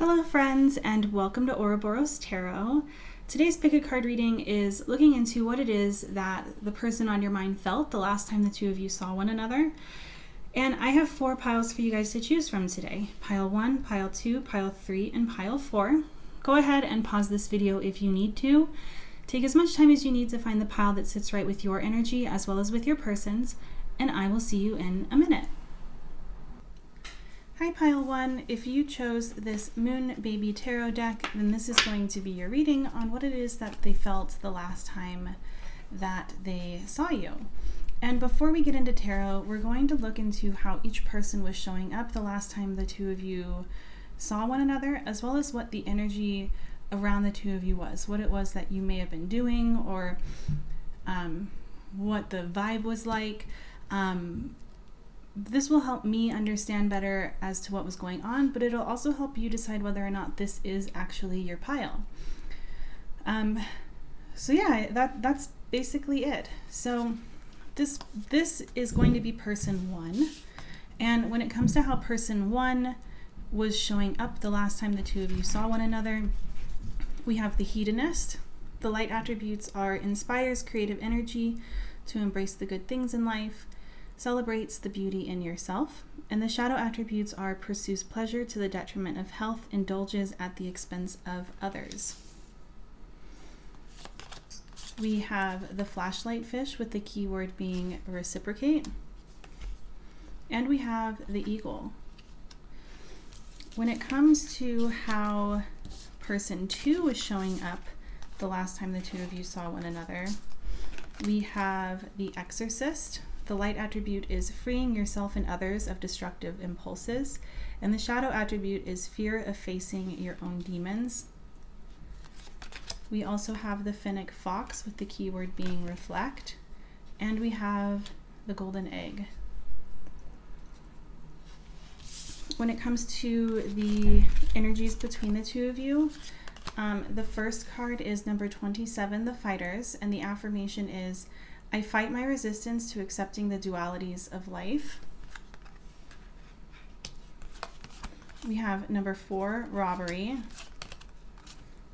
Hello friends, and welcome to Ouroboros Tarot. Today's pick a card reading is looking into what it is that the person on your mind felt the last time the two of you saw one another. And I have 4 piles for you guys to choose from today. Pile 1, pile 2, pile 3, and pile 4. Go ahead and pause this video if you need to. Take as much time as you need to find the pile that sits right with your energy as well as with your person's, and I will see you in a minute. Hi pile 1, if you chose this Moon Baby Tarot deck, then this is going to be your reading on what it is that they felt the last time that they saw you. And before we get into tarot, we're going to look into how each person was showing up the last time the two of you saw one another, as well as what the energy around the two of you was, what it was that you may have been doing, or what the vibe was like. This will help me understand better as to what was going on, but it'll also help you decide whether or not this is actually your pile. So yeah, that's basically it. So this is going to be person 1. And when it comes to how person 1 was showing up the last time the two of you saw one another, we have the hedonist. The light attributes are inspires creative energy to embrace the good things in life, celebrates the beauty in yourself, and the shadow attributes are pursues pleasure to the detriment of health, indulges at the expense of others. We have the flashlight fish with the keyword being reciprocate, and we have the eagle. When it comes to how person 2 was showing up the last time the two of you saw one another, we have the exorcist. The light attribute is freeing yourself and others of destructive impulses, and the shadow attribute is fear of facing your own demons. We also have the fennec fox with the keyword being reflect, and we have the golden egg. When it comes to the energies between the two of you, the first card is number 27, the fighters, and the affirmation is, I fight my resistance to accepting the dualities of life. We have number 4, robbery,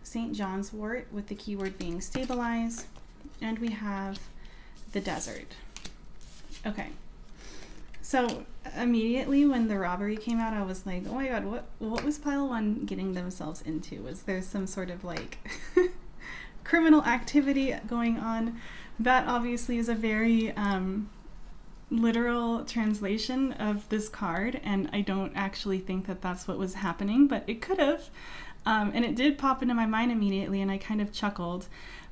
St. John's wort with the keyword being stabilize, and we have the desert. Okay, so immediately when the robbery came out, I was like, oh my god, what was pile 1 getting themselves into? Was there some sort of like criminal activity going on? That obviously is a very literal translation of this card, and I don't actually think that that's what was happening, but it could have. And it did pop into my mind immediately, and I kind of chuckled.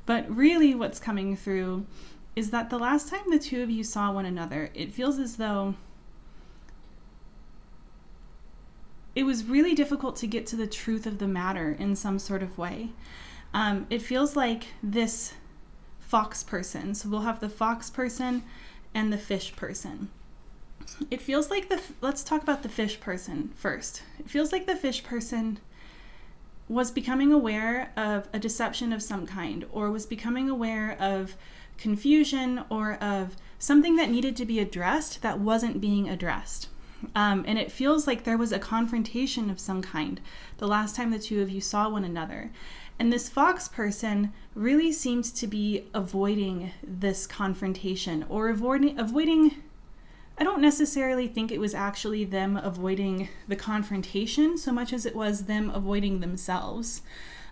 But really what's coming through is that the last time the two of you saw one another, it feels as though it was really difficult to get to the truth of the matter in some sort of way. It feels like this fox person. So we'll have the fox person and the fish person. It feels like let's talk about the fish person first. It feels like the fish person was becoming aware of a deception of some kind, or was becoming aware of confusion, or of something that needed to be addressed that wasn't being addressed. And it feels like there was a confrontation of some kind the last time the two of you saw one another. And this fox person really seems to be avoiding this confrontation, or avoiding, I don't necessarily think it was actually them avoiding the confrontation so much as it was them avoiding themselves.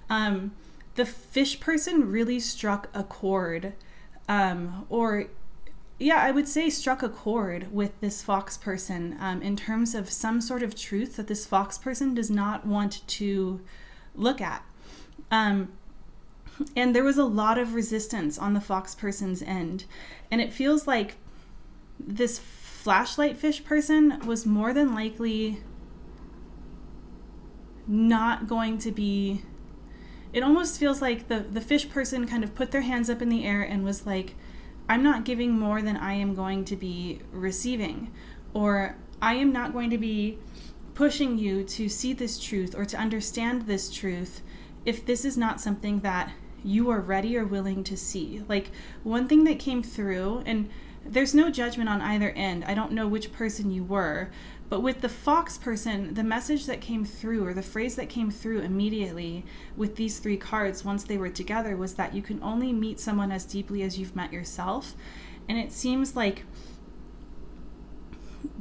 The fish person really struck a chord, I would say struck a chord with this fox person in terms of some sort of truth that this fox person does not want to look at. And there was a lot of resistance on the fox person's end. And it feels like this flashlight fish person was more than likely not going to be, it almost feels like the fish person kind of put their hands up in the air and was like, I'm not giving more than I am going to be receiving, or I am not going to be pushing you to see this truth or to understand this truth if this is not something that you are ready or willing to see. Like, one thing that came through, and there's no judgment on either end, I don't know which person you were, But with the fox person, the message that came through, or the phrase that came through immediately with these 3 cards once they were together, was that you can only meet someone as deeply as you've met yourself. And it seems like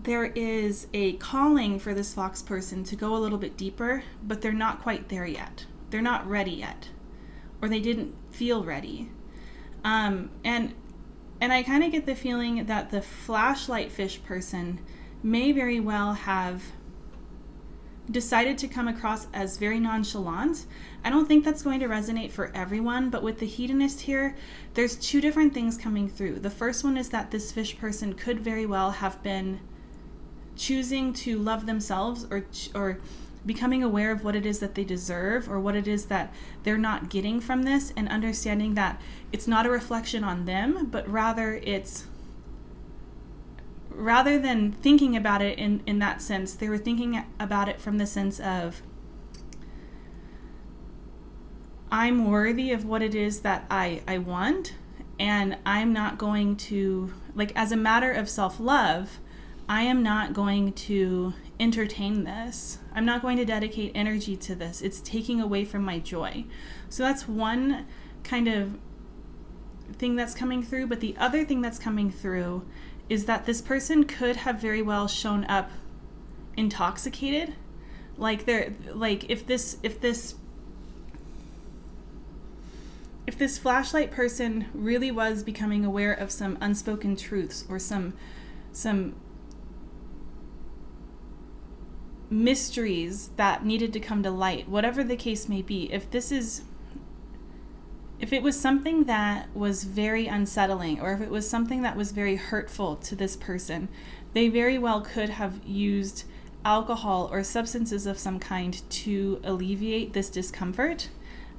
there is a calling for this fox person to go a little bit deeper, but they're not quite there yet. They're not ready yet, or they didn't feel ready. And I kind of get the feeling that the flashlight fish person may very well have decided to come across as very nonchalant. I don't think that's going to resonate for everyone, but with the hedonist here, there's 2 different things coming through. The first one is that this fish person could very well have been choosing to love themselves, or becoming aware of what it is that they deserve, or what it is that they're not getting from this, and understanding that it's not a reflection on them, but rather than thinking about it in that sense, they were thinking about it from the sense of, I'm worthy of what it is that I want, and I'm not going to, like, as a matter of self-love, I am not going to entertain this. I'm not going to dedicate energy to this. It's taking away from my joy. So that's one kind of thing that's coming through. But the other thing that's coming through is that this person could have very well shown up intoxicated. Like if this flashlight person really was becoming aware of some unspoken truths, or some mysteries that needed to come to light, whatever the case may be, if it was something that was very unsettling, or if it was something that was very hurtful to this person, they very well could have used alcohol or substances of some kind to alleviate this discomfort,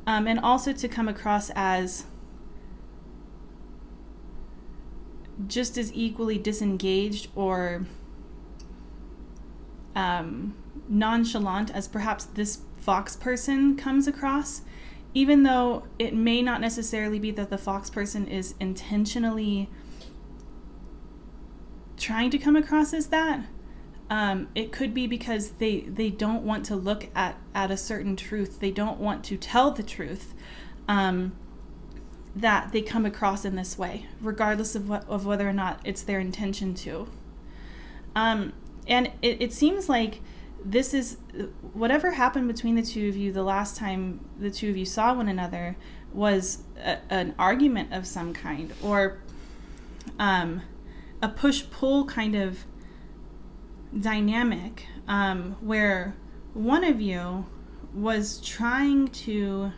and also to come across as just as equally disengaged or nonchalant as perhaps this fox person comes across, even though it may not necessarily be that the fox person is intentionally trying to come across as that. It could be because they don't want to look at a certain truth. They don't want to tell the truth, that they come across in this way, regardless of whether or not it's their intention to. And it seems like this is whatever happened between the 2 of you the last time the 2 of you saw one another was an argument of some kind, or a push-pull kind of dynamic, where one of you was trying to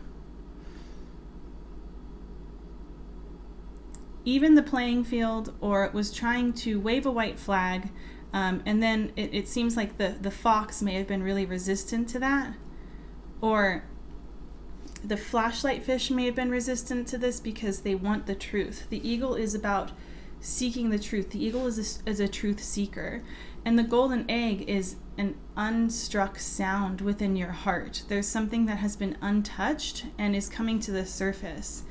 even the playing field, or was trying to wave a white flag. And then it seems like the fox may have been really resistant to that, or the flashlight fish may have been resistant to this because they want the truth. The eagle is about seeking the truth. The eagle is a truth seeker, and the golden egg is an unstruck sound within your heart. There's something that has been untouched and is coming to the surface.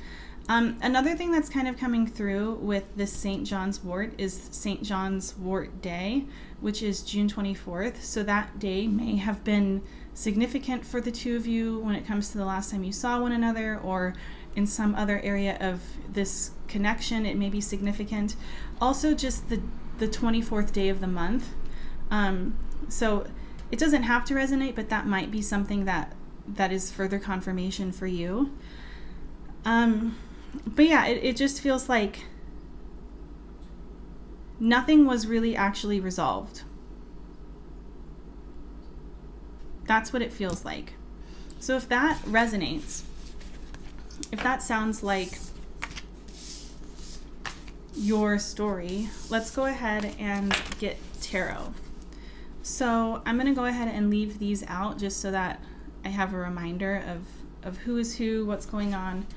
Another thing that's kind of coming through with this St. John's wort is St. John's wort day, which is June 24th. So that day may have been significant for the 2 of you when it comes to the last time you saw one another, or in some other area of this connection, it may be significant. Also, just the 24th day of the month. So it doesn't have to resonate, but that might be something that is further confirmation for you. But yeah, it just feels like nothing was really actually resolved. That's what it feels like. So if that resonates, if that sounds like your story, let's go ahead and get tarot. So I'm going to go ahead and leave these out just so that I have a reminder of who is who, what's going on.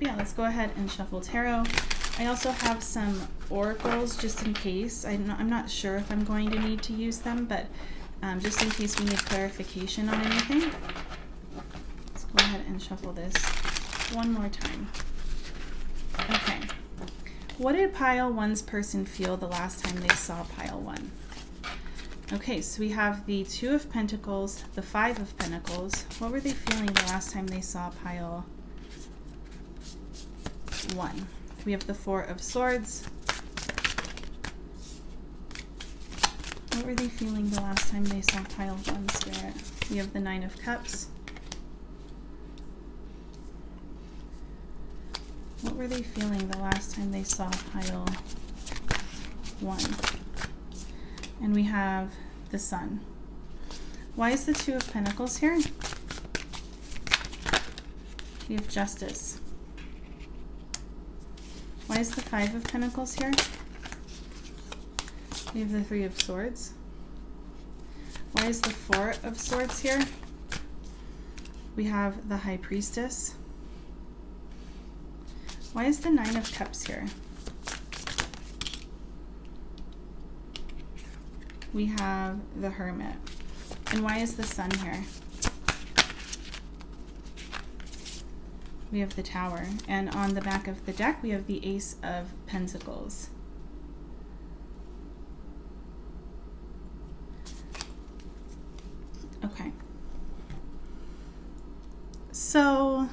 Yeah, let's go ahead and shuffle tarot. I also have some oracles just in case. I'm not sure if I'm going to need to use them, but just in case we need clarification on anything. Let's go ahead and shuffle this one more time. Okay. what did pile 1's person feel the last time they saw pile 1? Okay, so we have the 2 of Pentacles, the 5 of Pentacles. What were they feeling the last time they saw pile 1? We have the 4 of Swords. What were they feeling the last time they saw pile 1, Spirit? We have the 9 of Cups. What were they feeling the last time they saw pile 1? And we have the Sun. Why is the 2 of Pentacles here? We have Justice. Why is the 5 of Pentacles here? We have the 3 of Swords. Why is the 4 of Swords here? We have the High Priestess. Why is the 9 of Cups here? We have the Hermit. And why is the Sun here? We have the Tower. And on the back of the deck, we have the Ace of Pentacles. Okay. So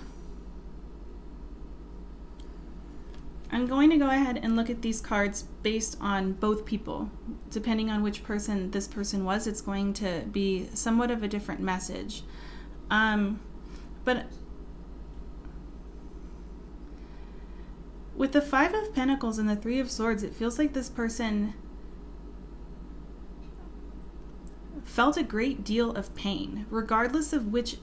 I'm going to go ahead and look at these cards based on both people. Depending on which person this person was, it's going to be somewhat of a different message. But with the 5 of Pentacles and the 3 of Swords, it feels like this person felt a great deal of pain, regardless of which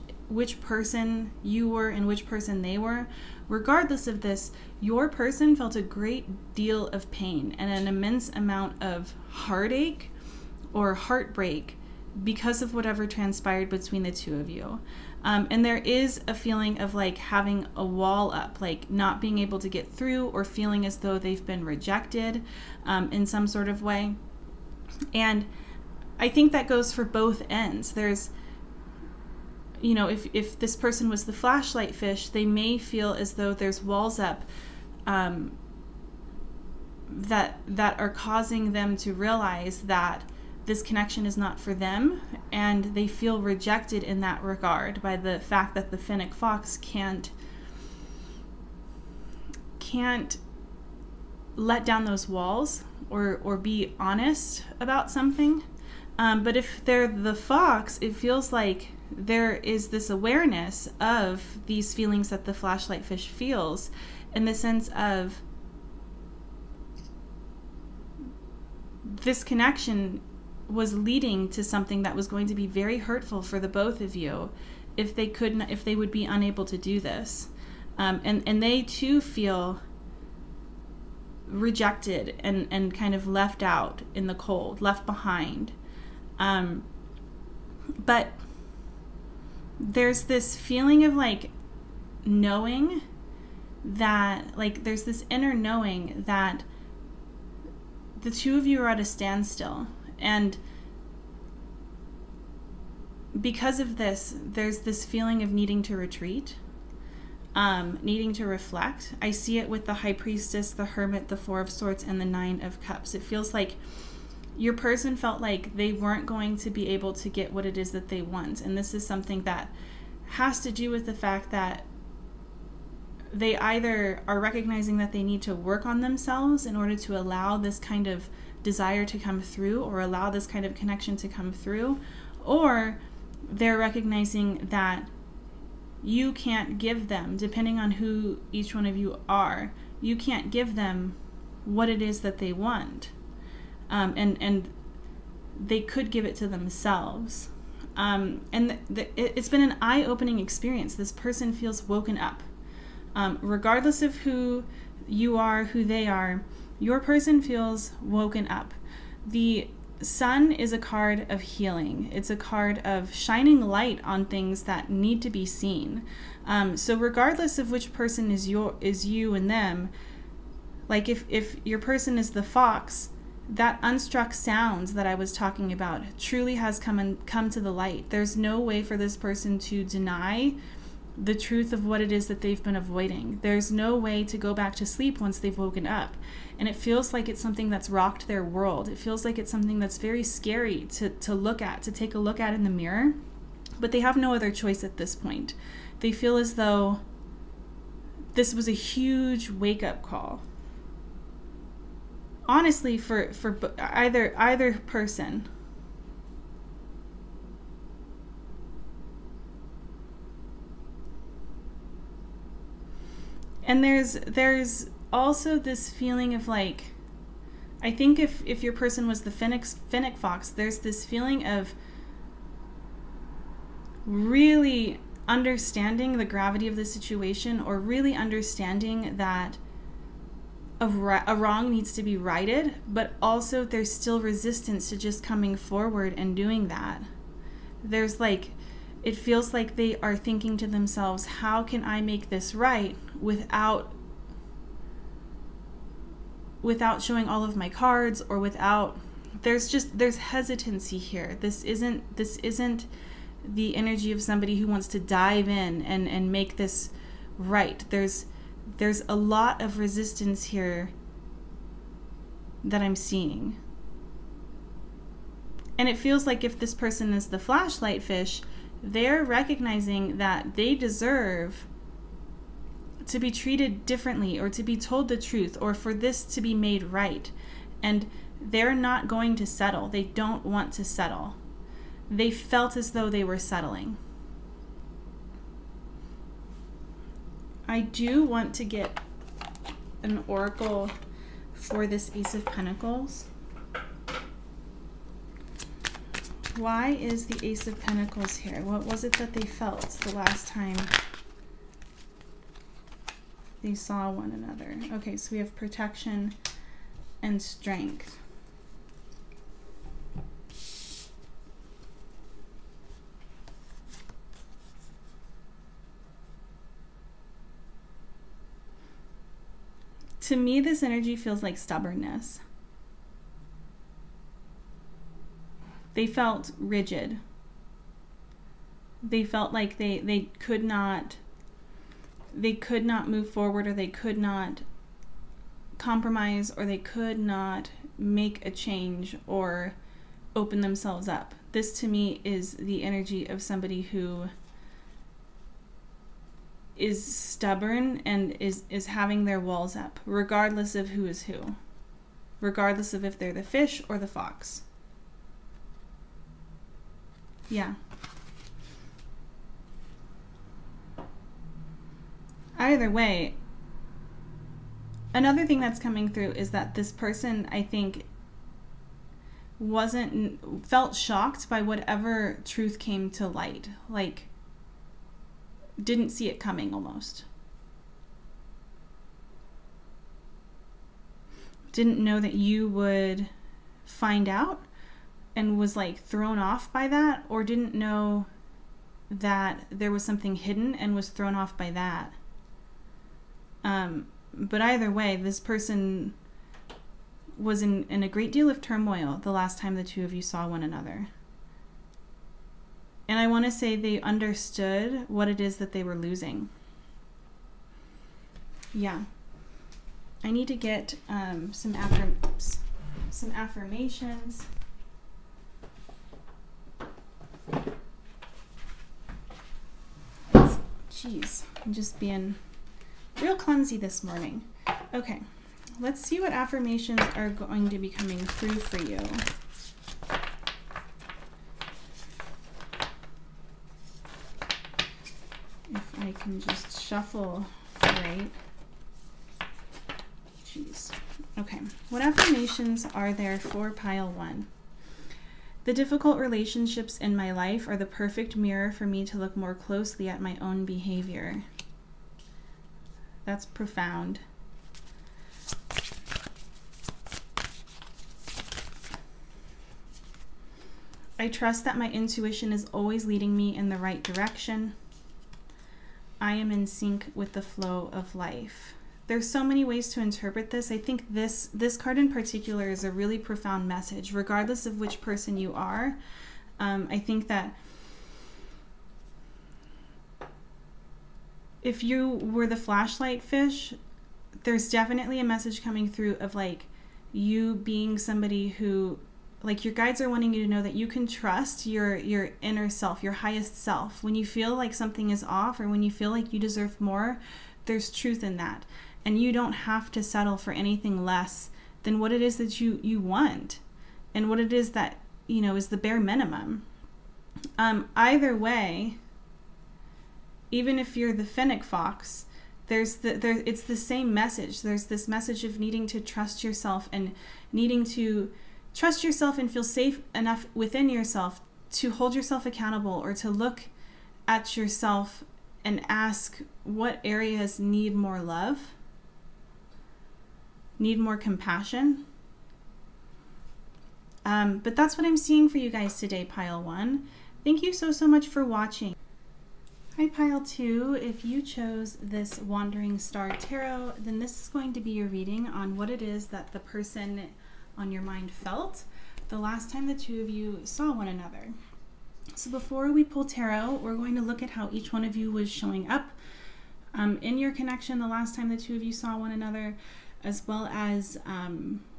person you were and which person they were. Regardless of this, your person felt a great deal of pain and an immense amount of heartache or heartbreak because of whatever transpired between the two of you. And there is a feeling of like having a wall up, like not being able to get through or feeling as though they've been rejected in some sort of way. And I think that goes for both ends. There's, you know, if this person was the flashlight fish, they may feel as though there's walls up that are causing them to realize that this connection is not for them, and they feel rejected in that regard by the fact that the Fennec Fox can't let down those walls or be honest about something. But if they're the fox, it feels like there is this awareness of these feelings that the flashlight fish feels, in the sense of this connection was leading to something that was going to be very hurtful for the both of you if they would be unable to do this. And they too feel rejected and kind of left out in the cold, left behind. But there's this feeling of like knowing that, like there's this inner knowing that the two of you are at a standstill. And because of this, there's this feeling of needing to retreat, needing to reflect. I see it with the High Priestess, the Hermit, the 4 of Swords, and the 9 of Cups. It feels like your person felt like they weren't going to be able to get what it is that they want. And this is something that has to do with the fact that they either are recognizing that they need to work on themselves in order to allow this kind of desire to come through, or allow this kind of connection to come through, or they're recognizing that you can't give them, depending on who each one of you are, you can't give them what it is that they want. And they could give it to themselves. And it's been an eye-opening experience. This person feels woken up. Regardless of who you are, who they are, your person feels woken up. The Sun is a card of healing. It's a card of shining light on things that need to be seen. So regardless of which person is you and them, like if your person is the fox, that unstruck sounds that I was talking about truly has come to the light. There's no way for this person to deny the truth of what it is that they've been avoiding. There's no way to go back to sleep once they've woken up. And it feels like it's something that's rocked their world. It feels like it's something that's very scary to look at, to take a look at in the mirror. But they have no other choice at this point. They feel as though this was a huge wake-up call. Honestly, for either person. And there's also this feeling of like, I think if your person was the Fennec Fox, there's this feeling of really understanding the gravity of the situation, or really understanding that a wrong needs to be righted, but also there's still resistance to just coming forward and doing that. There's like, it feels like they are thinking to themselves, how can I make this right without showing all of my cards, or without, there's hesitancy here. This isn't the energy of somebody who wants to dive in and make this right. There's a lot of resistance here that I'm seeing. And it feels like if this person is the flashlight fish, they're recognizing that they deserve to be treated differently, or to be told the truth, or for this to be made right. And they're not going to settle. They don't want to settle. They felt as though they were settling. I do want to get an oracle for this Ace of Pentacles. Why is the Ace of Pentacles here? What was it that they felt the last time they saw one another? Okay, so we have protection and strength. To me, this energy feels like stubbornness. They felt rigid. They felt like they could not move forward, or they could not compromise, or they could not make a change or open themselves up. This to me is the energy of somebody who is stubborn and is having their walls up, regardless of who is who, regardless of if they're the fish or the fox. Yeah. Either way, another thing that's coming through is that this person, I think, felt shocked by whatever truth came to light. Like, didn't see it coming almost. Didn't know that you would find out, and was like thrown off by that, or didn't know that there was something hidden and was thrown off by that. But either way, this person was in a great deal of turmoil the last time the two of you saw one another. And I want to say they understood what it is that they were losing. Yeah. I need to get some affirmations. Jeez, I'm just being real clumsy this morning. Okay, let's see what affirmations are going to be coming through for you. If I can just shuffle right. Jeez. Okay, what affirmations are there for pile one? The difficult relationships in my life are the perfect mirror for me to look more closely at my own behavior. That's profound. I trust that my intuition is always leading me in the right direction. I am in sync with the flow of life. There's so many ways to interpret this. I think this card in particular is a really profound message, regardless of which person you are. I think that if you were the flashlight fish, there's definitely a message coming through of like you being somebody who, like, your guides are wanting you to know that you can trust your inner self, your highest self. When you feel like something is off or when you feel like you deserve more, there's truth in that. And you don't have to settle for anything less than what it is that you want and what it is that, you know, is the bare minimum. Either way, even if you're the fennec fox, it's the same message. There's this message of needing to trust yourself and needing to trust yourself and feel safe enough within yourself to hold yourself accountable, or to look at yourself and ask what areas need more love, need more compassion. But that's what I'm seeing for you guys today, Pile 1. Thank you so much for watching. Hi, Pile 2. If you chose this Wandering Star Tarot, then this is going to be your reading on what it is that the person on your mind felt the last time the two of you saw one another. So before we pull tarot, we're going to look at how each one of you was showing up in your connection the last time the two of you saw one another, as well as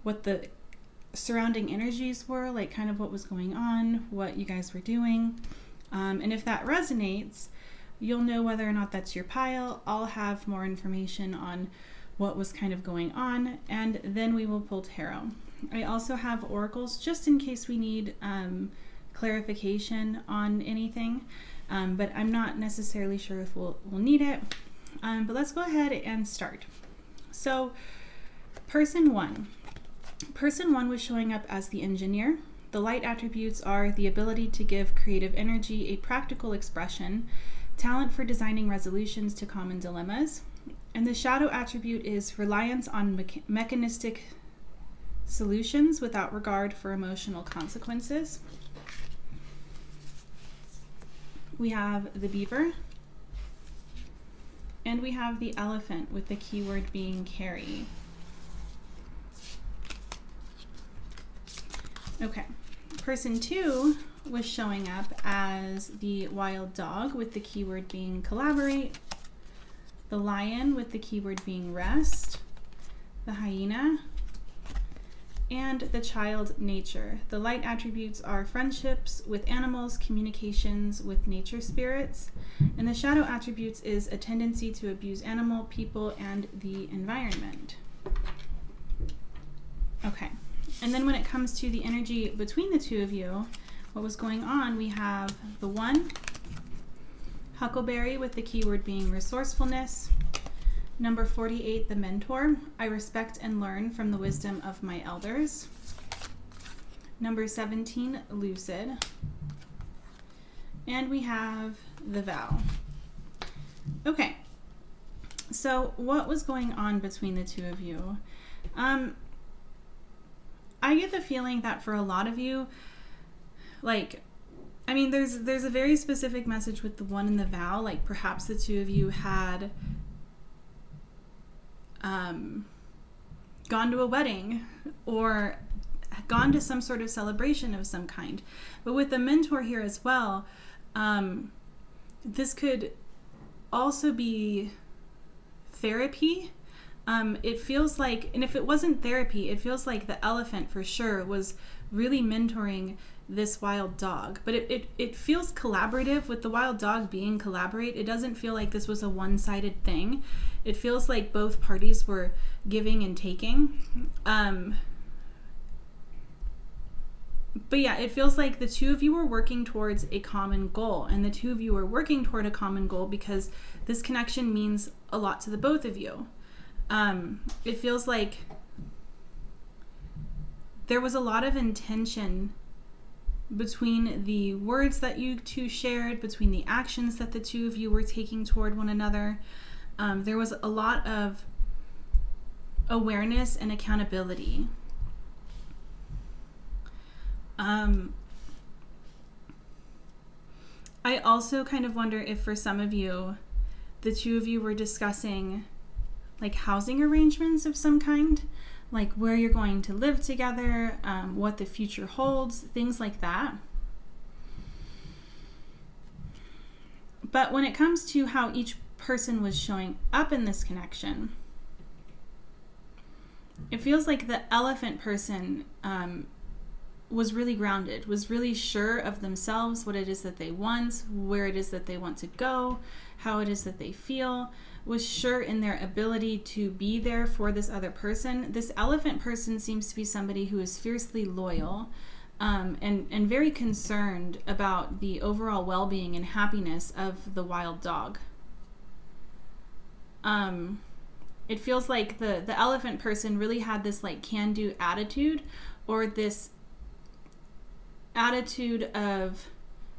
what the surrounding energies were, like kind of what was going on, what you guys were doing. And if that resonates, you'll know whether or not that's your pile. I'll have more information on what was kind of going on, and then we will pull tarot. I also have oracles just in case we need clarification on anything, but I'm not necessarily sure if we'll need it. But let's go ahead and start. So person 1. Person 1 was showing up as the engineer. The light attributes are the ability to give creative energy a practical expression, talent for designing resolutions to common dilemmas, and the shadow attribute is reliance on mechanistic solutions without regard for emotional consequences. We have the beaver, and we have the elephant with the keyword being carry. Okay, person 2 was showing up as the wild dog with the keyword being collaborate, the lion with the keyword being rest, the hyena, and the child nature. The light attributes are friendships with animals, communications with nature spirits, and the shadow attributes is a tendency to abuse animal, people, and the environment. Okay, and then when it comes to the energy between the two of you, what was going on, we have the 1, Huckleberry with the keyword being resourcefulness. Number 48, the mentor. I respect and learn from the wisdom of my elders. Number 17, lucid. And we have the vow. Okay, so what was going on between the two of you? I get the feeling that for a lot of you, like, I mean, there's a very specific message with the 1 in the vow, like perhaps the two of you had gone to a wedding or gone to some sort of celebration of some kind. But with the mentor here as well, this could also be therapy. It feels like, and if it wasn't therapy, it feels like the elephant for sure was really mentoring this wild dog. But it feels collaborative with the wild dog being collaborate. It doesn't feel like this was a one-sided thing. It feels like both parties were giving and taking. But yeah, it feels like the two of you were working towards a common goal, and the two of you are working toward a common goal because this connection means a lot to the both of you. It feels like there was a lot of intention between the words that you two shared, between the actions that the two of you were taking toward one another. There was a lot of awareness and accountability. I also kind of wonder if for some of you, the two of you were discussing like housing arrangements of some kind, like where you're going to live together, what the future holds, things like that. But when it comes to how each person was showing up in this connection, it feels like the elephant person was really grounded, was really sure of themselves, what it is that they want, where it is that they want to go, how it is that they feel, was sure in their ability to be there for this other person. This elephant person seems to be somebody who is fiercely loyal, and very concerned about the overall well-being and happiness of the wild dog. It feels like the elephant person really had this like can-do attitude, or this attitude of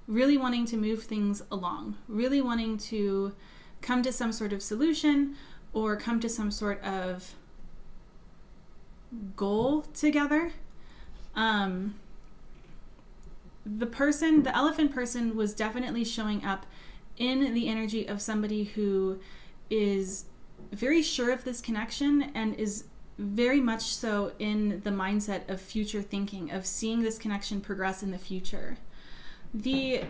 really wanting to move things along, really wanting to come to some sort of solution or come to some sort of goal together. The elephant person was definitely showing up in the energy of somebody who is very sure of this connection and is very much so in the mindset of future thinking, of seeing this connection progress in the future. The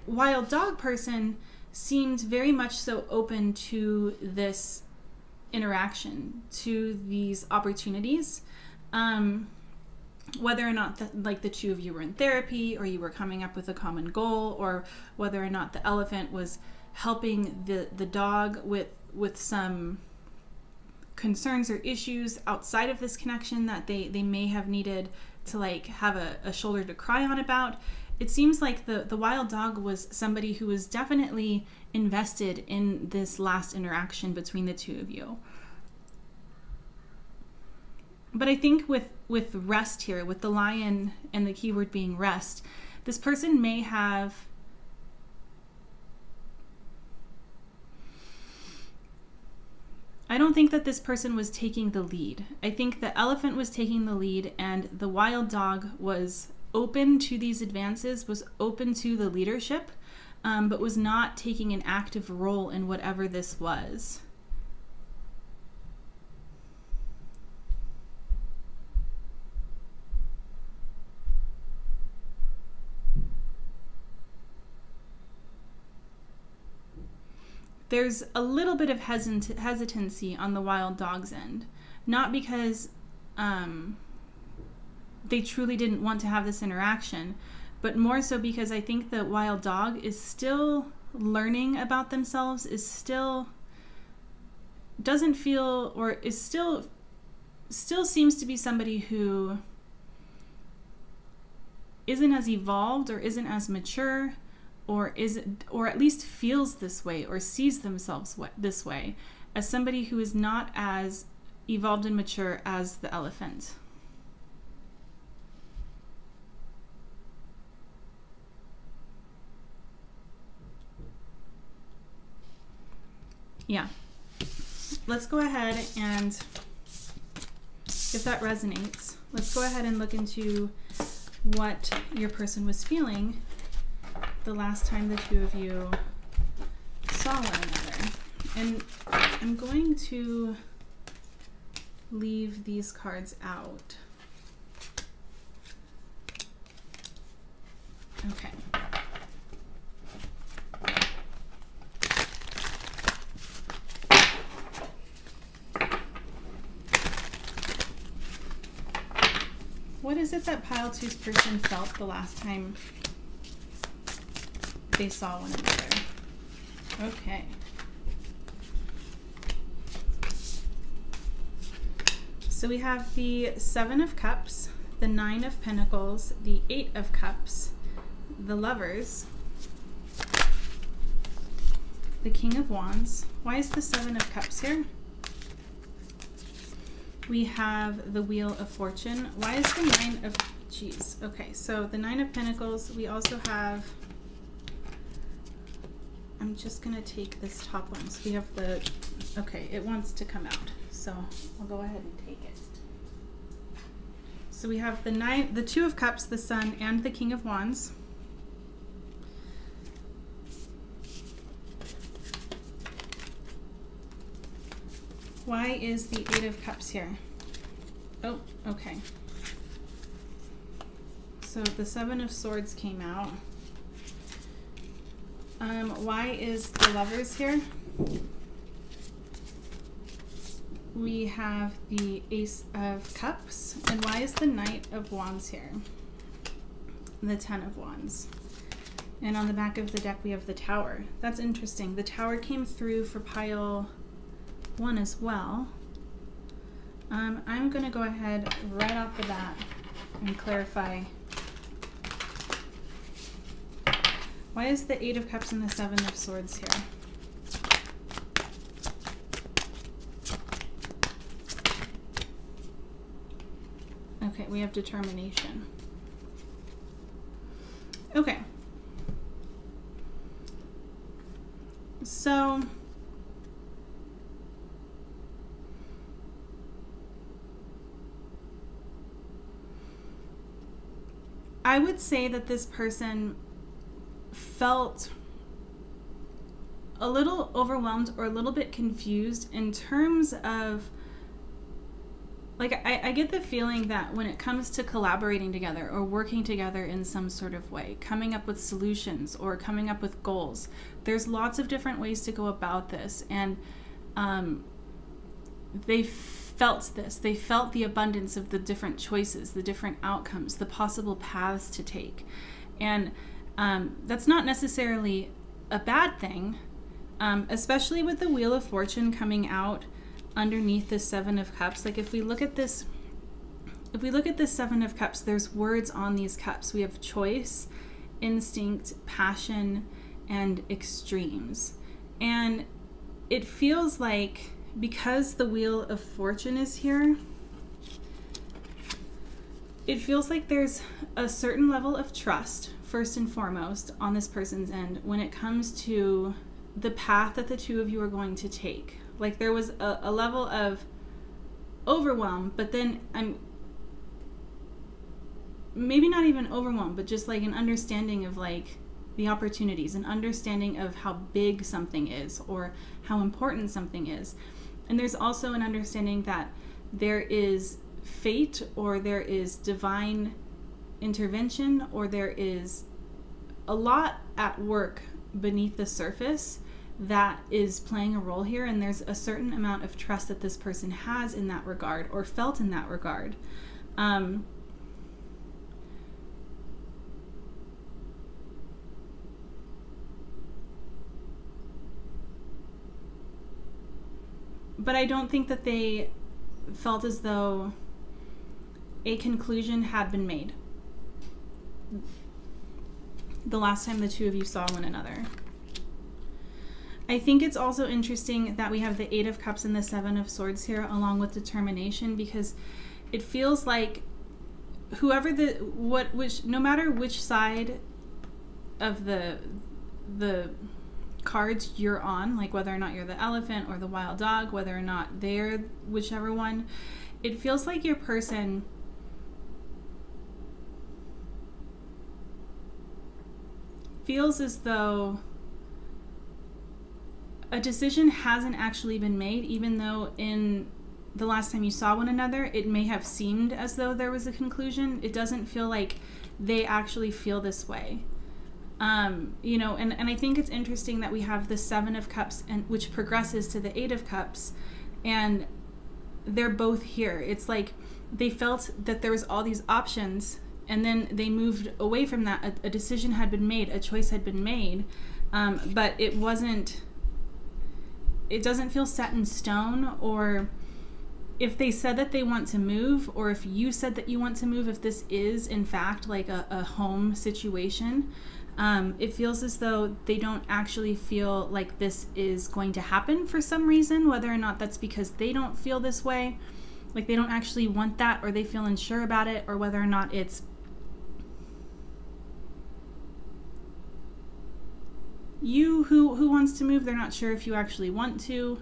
wild dog person seemed very much so open to this interaction, to these opportunities. Whether or not the two of you were in therapy, or you were coming up with a common goal, or whether or not the elephant was helping the dog with some concerns or issues outside of this connection that they may have needed to like have a shoulder to cry on about. It seems like the wild dog was somebody who was definitely invested in this last interaction between the two of you. But I think with rest here, with the lion and the keyword being rest, this person may have I don't think that this person was taking the lead. I think the elephant was taking the lead, and the wild dog was open to these advances, was open to the leadership, but was not taking an active role in whatever this was. There's a little bit of hesitancy on the wild dog's end. Not because they truly didn't want to have this interaction, but more so because I think the wild dog is still learning about themselves, is still doesn't feel, or is still seems to be somebody who isn't as evolved or isn't as mature, or at least feels this way or sees themselves this way, as somebody who is not as evolved and mature as the elephant. Yeah. Let's go ahead and, if that resonates, let's go ahead and look into what your person was feeling the last time the two of you saw one another. And I'm going to leave these cards out. Okay. What is it that pile two's person felt the last time they saw one another? Okay. So we have the Seven of Cups, the Nine of Pentacles, the Eight of Cups, the Lovers, the King of Wands. Why is the Seven of Cups here? We have the Wheel of Fortune. Why is the Nine of... Geez. Okay, so the Nine of Pentacles. We also have... I'm just going to take this top one. So we have the... Okay, it wants to come out. So I'll go ahead and take it. So we have the Two of Cups, the Sun, and the King of Wands. Why is the Eight of Cups here? Oh, okay. So the Seven of Swords came out. Why is the Lovers here? we have the Ace of Cups. And why is the Knight of Wands here? The Ten of Wands. And on the back of the deck, we have the Tower. That's interesting. The Tower came through for pile 1 as well. I'm going to go ahead right off the bat and clarify. Why is the Eight of Cups and the Seven of Swords here? Okay, we have determination. Okay. So I would say that this person felt a little overwhelmed or a little bit confused in terms of, like, I get the feeling that when it comes to collaborating together or working together in some sort of way, coming up with solutions or coming up with goals, there's lots of different ways to go about this. And they felt this. They felt the abundance of the different choices, the different outcomes, the possible paths to take. And that's not necessarily a bad thing, especially with the Wheel of Fortune coming out underneath the Seven of Cups. Like, if we look at this Seven of Cups, there's words on these cups. We have choice, instinct, passion, and extremes. And it feels like, because the Wheel of Fortune is here, it feels like there's a certain level of trust, first and foremost, on this person's end when it comes to the path that the two of you are going to take. Like, there was a level of overwhelm, but then maybe not even overwhelmed, but just like an understanding of like the opportunities, an understanding of how big something is or how important something is. And there's also an understanding that there is fate, or there is divine intervention, or there is a lot at work beneath the surface that is playing a role here. And there's a certain amount of trust that this person has in that regard, or felt in that regard. But I don't think that they felt as though a conclusion had been made the last time the two of you saw one another. I think it's also interesting that we have the Eight of Cups and the Seven of Swords here, along with determination, because it feels like whoever no matter which side of the cards you're on, like whether or not you're the elephant or the wild dog, whether or not they're whichever one, it feels like your person feels as though a decision hasn't actually been made, even though in the last time you saw one another, it may have seemed as though there was a conclusion. It doesn't feel like they actually feel this way. You know, and I think it's interesting that we have the Seven of Cups, and which progresses to the Eight of Cups, and they're both here. It's like they felt that there was all these options, and then they moved away from that. A decision had been made, a choice had been made, but it doesn't feel set in stone. Or if they said that they want to move, or if you said that you want to move, if this is in fact like a home situation, it feels as though they don't actually feel like this is going to happen for some reason, whether or not that's because they don't feel this way, like they don't actually want that, or they feel unsure about it, or whether or not it's you who wants to move. They're not sure if you actually want to.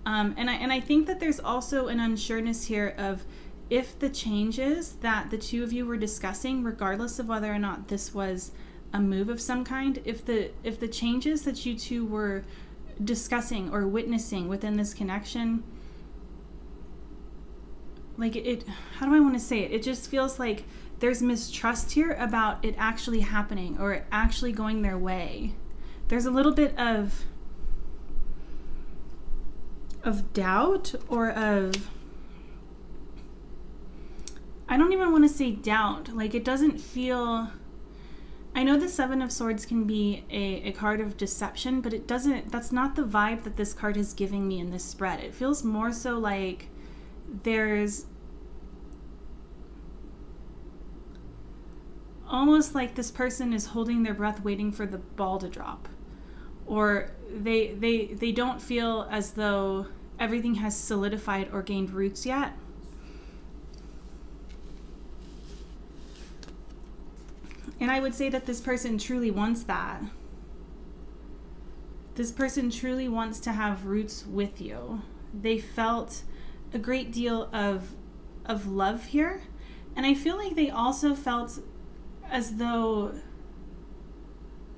And I think that there's also an unsureness here of if the changes that the two of you were discussing, regardless of whether or not this was a move of some kind, if the changes that you two were discussing or witnessing within this connection, like how do I want to say it? It just feels like there's mistrust here about it actually happening or it actually going their way. There's a little bit of doubt or of, I don't even want to say doubt. Like, it doesn't feel, I know the Seven of Swords can be a card of deception, but it doesn't, that's not the vibe that this card is giving me in this spread. It feels more so like there's almost like this person is holding their breath waiting for the ball to drop. Or they don't feel as though everything has solidified or gained roots yet. And I would say that this person truly wants that. This person truly wants to have roots with you. They felt a great deal of love here. And I feel like they also felt as though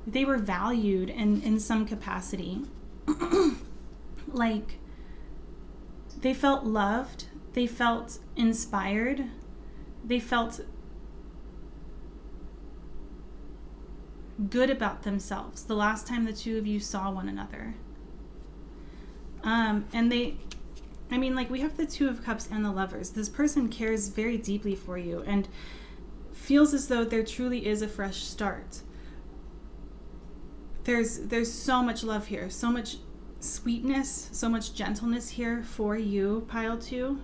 they were valued in some capacity. Like, they felt loved, they felt inspired, they felt good about themselves the last time the two of you saw one another. And they, I mean, like, we have the Two of Cups and the Lovers. This person cares very deeply for you and feels as though there truly is a fresh start. There's so much love here, so much sweetness, so much gentleness here for you, pile 2.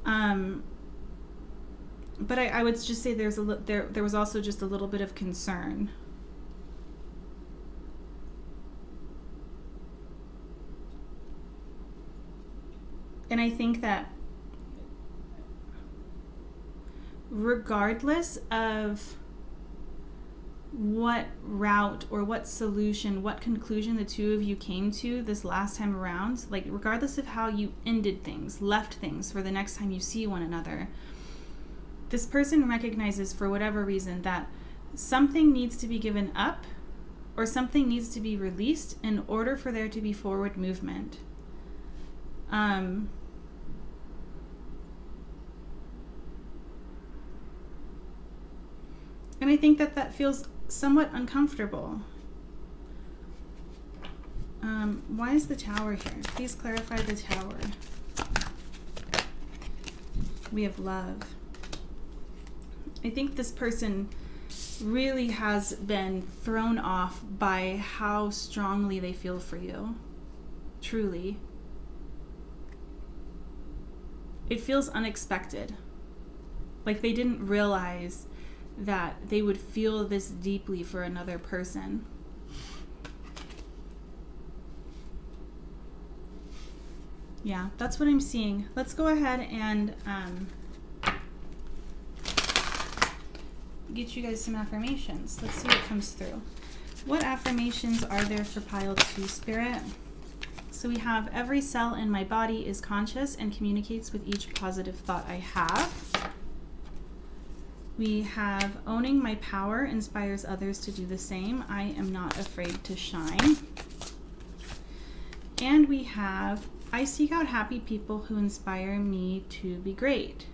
But I would just say there was also just a little bit of concern. And I think that regardless of what route or what solution, what conclusion the two of you came to this last time around, like regardless of how you ended things, left things for the next time you see one another, this person recognizes for whatever reason that something needs to be given up or something needs to be released in order for there to be forward movement. And I think that that feels somewhat uncomfortable. Why is the Tower here? Please clarify the Tower. We have love. I think this person really has been thrown off by how strongly they feel for you. Truly. It feels unexpected. Like they didn't realize that they would feel this deeply for another person. Yeah, that's what I'm seeing. Let's go ahead and get you guys some affirmations. Let's see what comes through. What affirmations are there for pile 2, Spirit? So we have, every cell in my body is conscious and communicates with each positive thought I have. We have, owning my power inspires others to do the same. I am not afraid to shine. And we have, I seek out happy people who inspire me to be great.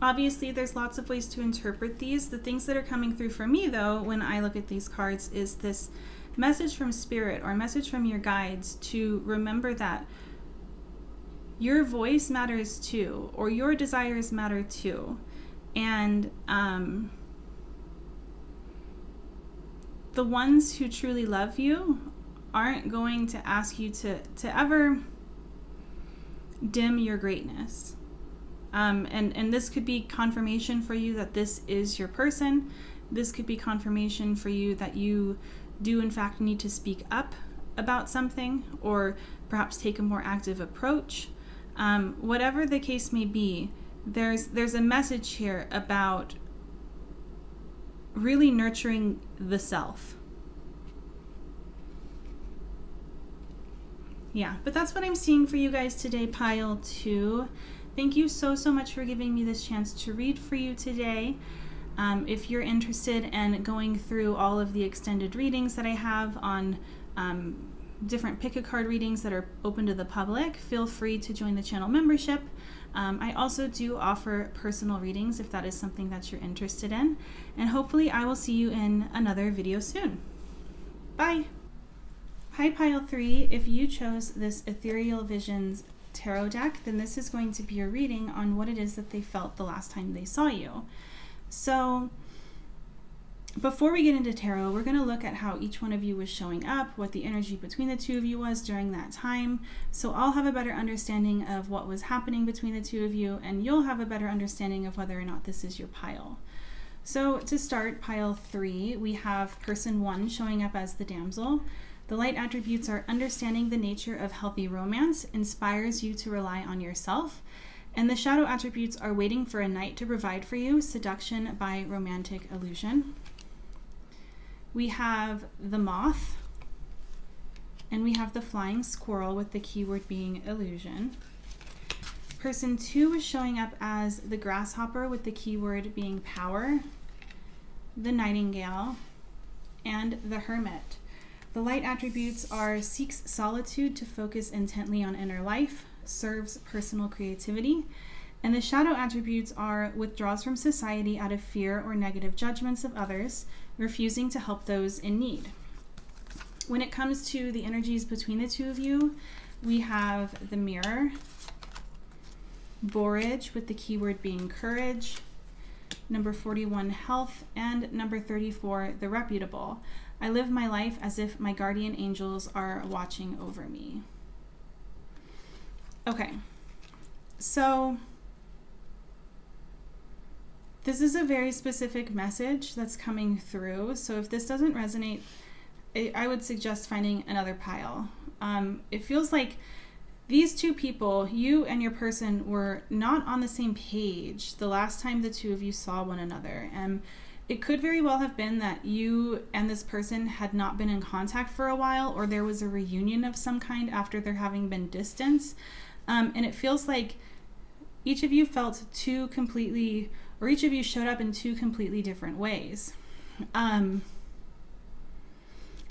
Obviously, there's lots of ways to interpret these. The things that are coming through for me, though, when I look at these cards, is this message from Spirit or message from your guides to remember that your voice matters too, or your desires matter too. And the ones who truly love you aren't going to ask you to ever dim your greatness. And this could be confirmation for you that this is your person. This could be confirmation for you that you do in fact need to speak up about something, or perhaps take a more active approach. Whatever the case may be, there's a message here about really nurturing the self. Yeah, but that's what I'm seeing for you guys today, pile 2. Thank you so much for giving me this chance to read for you today. If you're interested in going through all of the extended readings that I have on different pick-a-card readings that are open to the public, feel free to join the channel membership. I also do offer personal readings if that is something that you're interested in. And hopefully I will see you in another video soon. Bye! Hi, Pile 3. If you chose this Ethereal Visions tarot deck, then this is going to be a reading on what it is that they felt the last time they saw you. So before we get into tarot, we're going to look at how each one of you was showing up, what the energy between the two of you was during that time. So I'll have a better understanding of what was happening between the two of you, and you'll have a better understanding of whether or not this is your pile. So to start, Pile 3, we have person 1 showing up as the damsel. The light attributes are understanding the nature of healthy romance, inspires you to rely on yourself. And the shadow attributes are waiting for a knight to provide for you, seduction by romantic illusion. We have the moth, and we have the flying squirrel with the keyword being illusion. Person 2 is showing up as the grasshopper with the keyword being power, the nightingale, and the hermit. The light attributes are seeks solitude to focus intently on inner life, serves personal creativity, and the shadow attributes are withdraws from society out of fear or negative judgments of others, refusing to help those in need. When it comes to the energies between the two of you, we have the mirror, borage with the keyword being courage, number 41 health, and number 34 the reputable. I live my life as if my guardian angels are watching over me. Okay, so this is a very specific message that's coming through. So if this doesn't resonate, I would suggest finding another pile. It feels like these two people, you and your person, were not on the same page the last time the two of you saw one another. And it could very well have been that you and this person had not been in contact for a while, or there was a reunion of some kind after there having been distance. And it feels like each of you felt two completely, or each of you showed up in two completely different ways.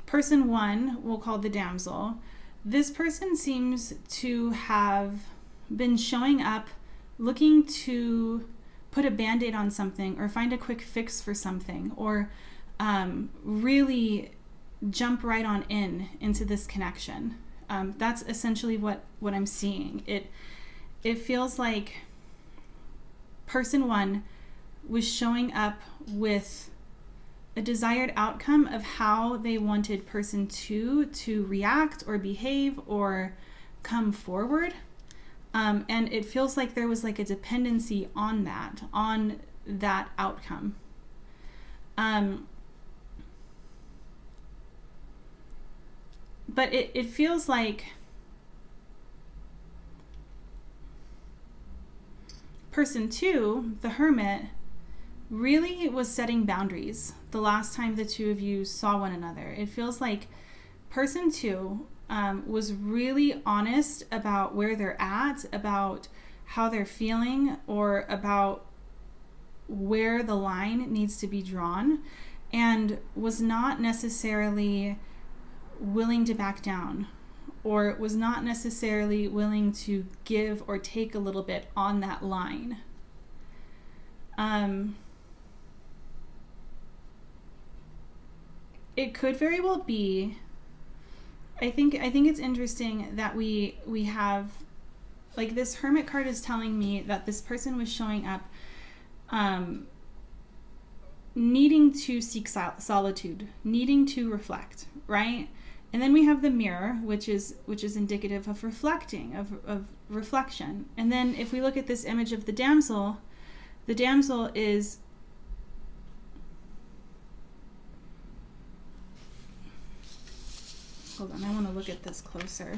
Person 1, we'll call the damsel. This person seems to have been showing up looking to put a band-aid on something or find a quick fix for something, or really jump right on into this connection. That's essentially what I'm seeing. It feels like person 1 was showing up with a desired outcome of how they wanted person 2 to react or behave or come forward. And it feels like there was like a dependency on that outcome. But it feels like person 2, the hermit, really was setting boundaries the last time the two of you saw one another. It feels like person 2 was really honest about where they're at, about how they're feeling, or about where the line needs to be drawn, and was not necessarily willing to back down, or was not necessarily willing to give or take a little bit on that line. It could very well be, I think it's interesting that we have, like, this hermit card is telling me that this person was showing up needing to seek solitude, needing to reflect, right? And then we have the mirror, which is indicative of reflecting, of reflection. And then if we look at this image of the damsel is, hold on, I want to look at this closer.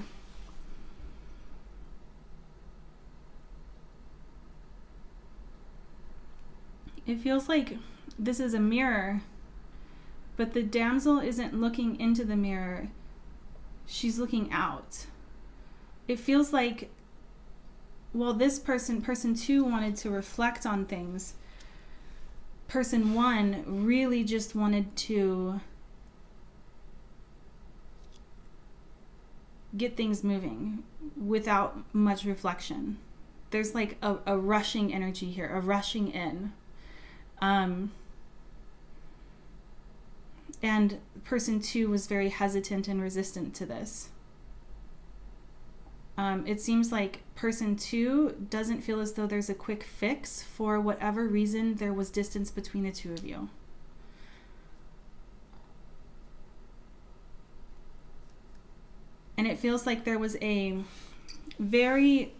It feels like this is a mirror, but the damsel isn't looking into the mirror. She's looking out. It feels like, well, this person 2 wanted to reflect on things. Person 1 really just wanted to get things moving without much reflection. There's like a rushing energy here, a rushing in. And person 2 was very hesitant and resistant to this. It seems like person 2 doesn't feel as though there's a quick fix for whatever reason there was distance between the two of you. And it feels like there was a very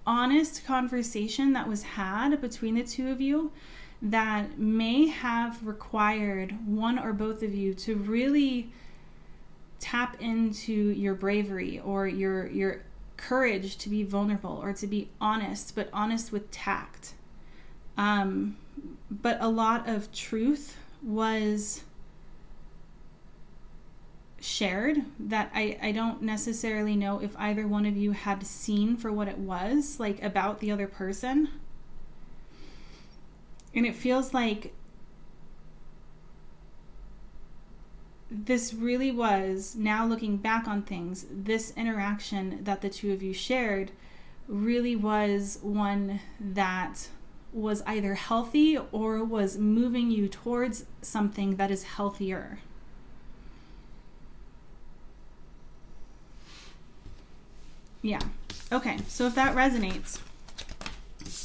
honest conversation that was had between the two of you that may have required one or both of you to really tap into your bravery or your courage to be vulnerable or to be honest, but honest with tact. But a lot of truth was shared that I don't necessarily know if either one of you had seen for what it was, like about the other person. And it feels like this really was, now looking back on things, this interaction that the two of you shared really was one that was either healthy or was moving you towards something that is healthier. Yeah. Okay, so if that resonates,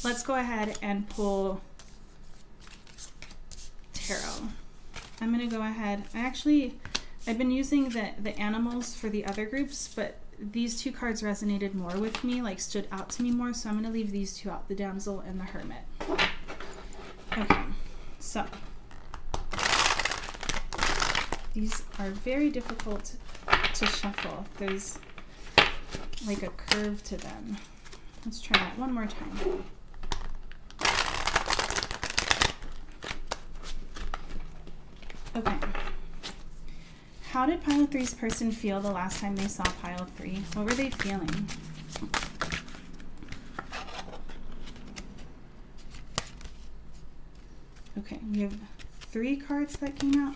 let's go ahead and pull tarot. I'm going to go ahead. I've been using the animals for the other groups, but these two cards resonated more with me, like stood out to me more, so I'm going to leave these two out, the damsel and the hermit. Okay, so these are very difficult to shuffle. There's like a curve to them. Let's try that one more time. Okay. How did pile 3's person feel the last time they saw pile 3? What were they feeling? Okay, we have 3 cards that came out.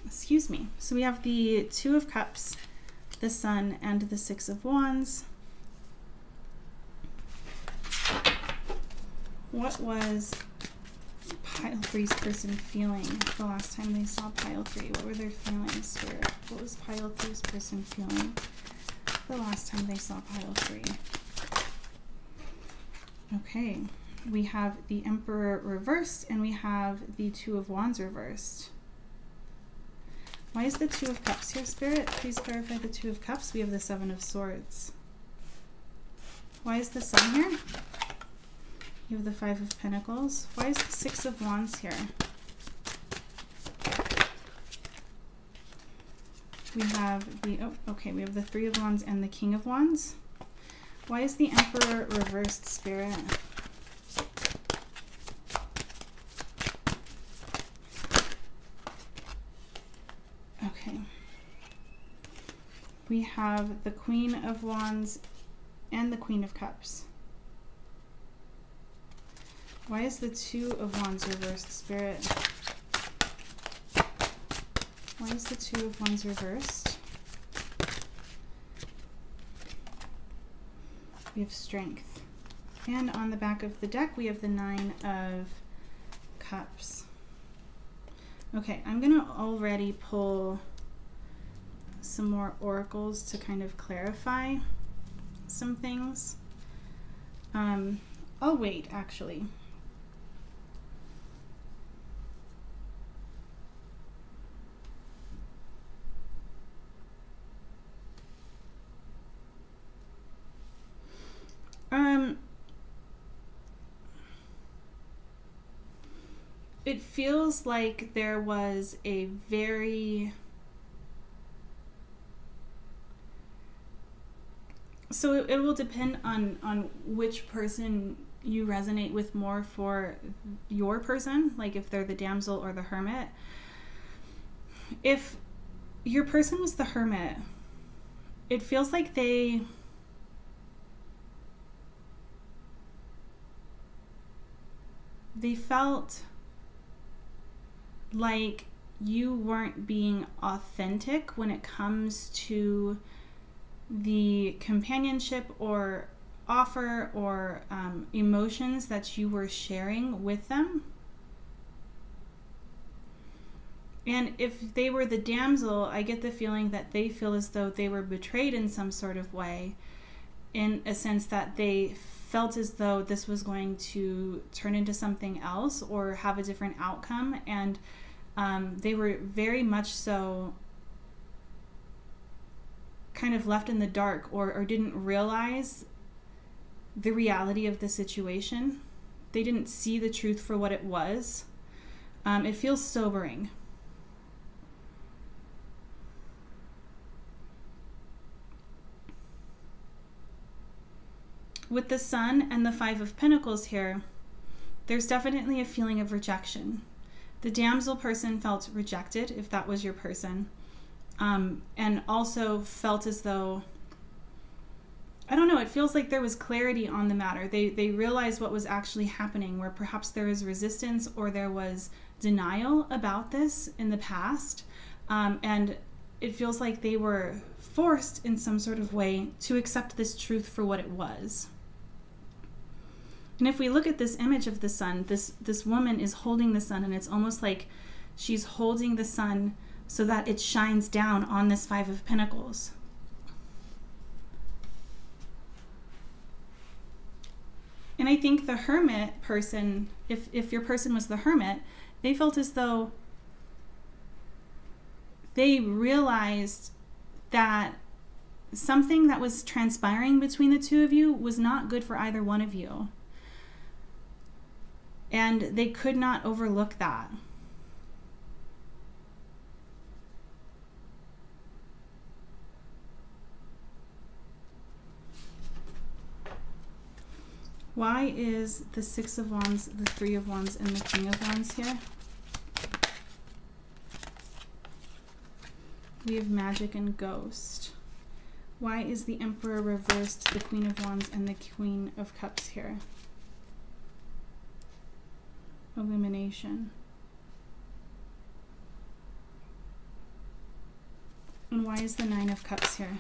Excuse me. So we have the 2 of Cups, the Sun, and the 6 of Wands. What was pile 3's person feeling the last time they saw pile 3? What were their feelings, Spirit? What was pile 3's person feeling the last time they saw pile 3? Okay, we have the Emperor reversed and we have the 2 of Wands reversed. Why is the 2 of Cups here, Spirit? Please clarify the 2 of Cups. We have the 7 of Swords. Why is the Sun here? You have the 5 of Pentacles. Why is the 6 of Wands here? We have the, we have the 3 of Wands and the King of Wands. Why is the Emperor reversed, Spirit? Okay. We have the Queen of Wands and the Queen of Cups. Why is the 2 of Wands reversed, Spirit? Why is the 2 of Wands reversed? We have Strength. And on the back of the deck, we have the 9 of Cups. Okay, I'm going to already pull some more oracles to kind of clarify some things. I'll wait, actually. It feels like there was a very... So it will depend on which person you resonate with more for your person, like if they're the damsel or the hermit. If your person was the hermit, it feels like they felt like you weren't being authentic when it comes to the companionship or offer or emotions that you were sharing with them. And if they were the damsel, I get the feeling that they feel as though they were betrayed in some sort of way, in a sense that they felt as though this was going to turn into something else or have a different outcome. And they were very much so kind of left in the dark, or didn't realize the reality of the situation. They didn't see the truth for what it was. It feels sobering. With the Sun and the Five of Pentacles here, there's definitely a feeling of rejection. The damsel person felt rejected, if that was your person, and also felt as though, I don't know, it feels like there was clarity on the matter. They realized what was actually happening, where perhaps there was resistance or there was denial about this in the past, and it feels like they were forced in some sort of way to accept this truth for what it was. And if we look at this image of the sun, this woman is holding the sun, and it's almost like she's holding the sun so that it shines down on this Five of Pentacles. And I think the Hermit person, if your person was the Hermit, they felt as though they realized that something that was transpiring between the two of you was not good for either one of you. And they could not overlook that. Why is the Six of Wands, the Three of Wands, and the King of Wands here? We have Magic and Ghost. Why is the Emperor reversed, the Queen of Wands, and the Queen of Cups here? Illumination. And why is the Nine of Cups here?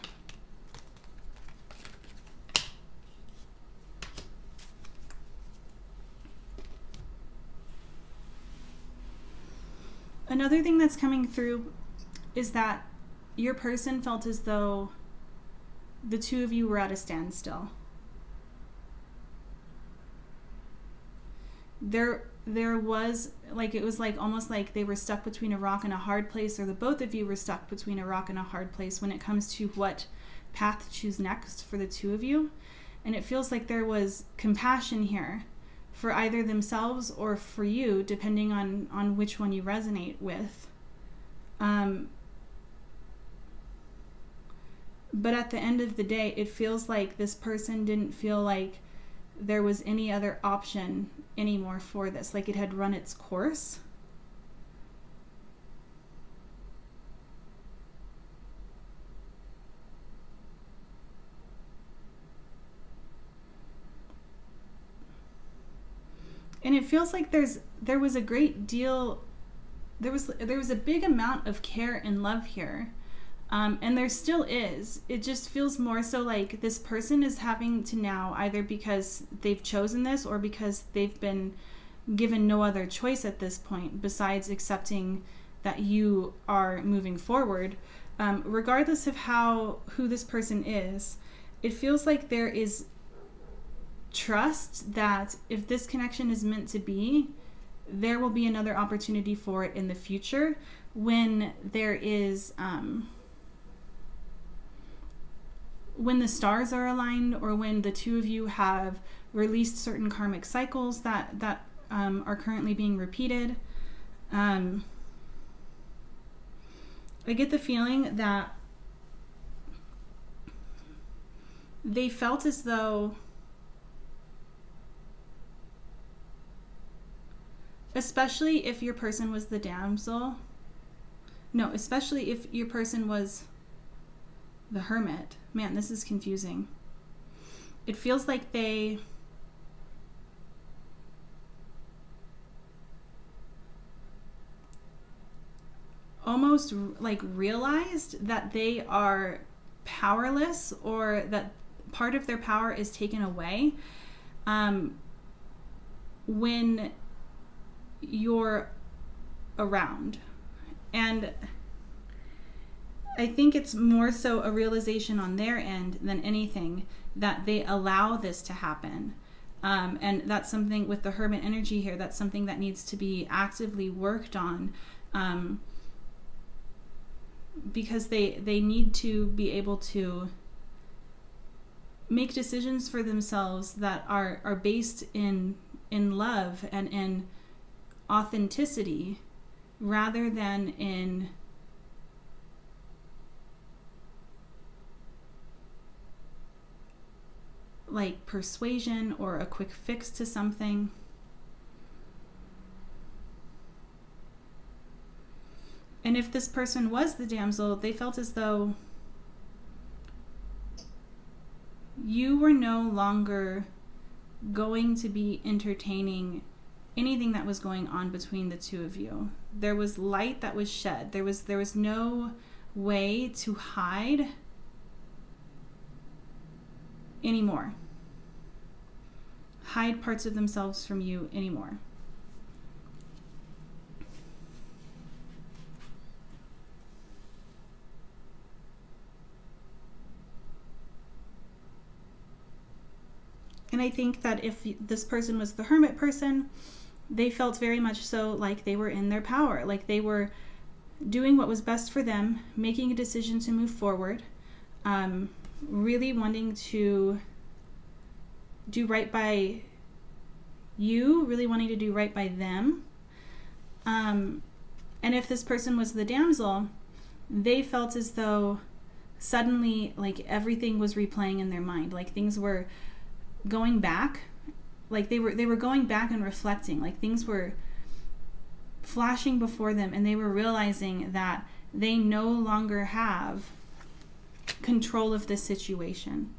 Another thing that's coming through is that your person felt as though the two of you were at a standstill. There was, like, it was like almost like they were stuck between a rock and a hard place, or the both of you were stuck between a rock and a hard place when it comes to what path to choose next for the two of you. And it feels like there was compassion here for either themselves or for you, depending on which one you resonate with. But at the end of the day, it feels like this person didn't feel like there was any other option anymore for this, like it had run its course. And it feels like there was a great deal, there was a big amount of care and love here. And there still is. It just feels more so like this person is having to now, either because they've chosen this or because they've been given no other choice at this point besides accepting that you are moving forward. Regardless of who this person is, it feels like there is trust that if this connection is meant to be, there will be another opportunity for it in the future when there is... when the stars are aligned, or when the two of you have released certain karmic cycles that are currently being repeated. I get the feeling that they felt as though, especially if your person was the damsel, no, especially if your person was the Hermit. Man, this is confusing. It feels like they almost like realized that they are powerless, or that part of their power is taken away when you're around. And I think it's more so a realization on their end than anything that they allow this to happen. And that's something with the Hermit energy here, that's something that needs to be actively worked on, because they need to be able to make decisions for themselves that are based in love and in authenticity, rather than in like persuasion or a quick fix to something. And if this person was the damsel, they felt as though you were no longer going to be entertaining anything that was going on between the two of you. There was light that was shed. There was no way to hide anymore. Hide parts of themselves from you anymore. And I think that if this person was the Hermit person, they felt very much so like they were in their power, like they were doing what was best for them, making a decision to move forward, really wanting to do right by you, really wanting to do right by them. And if this person was the damsel, they felt as though suddenly like everything was replaying in their mind, like things were going back, like they were going back and reflecting, like things were flashing before them, and they were realizing that they no longer have control of this situation.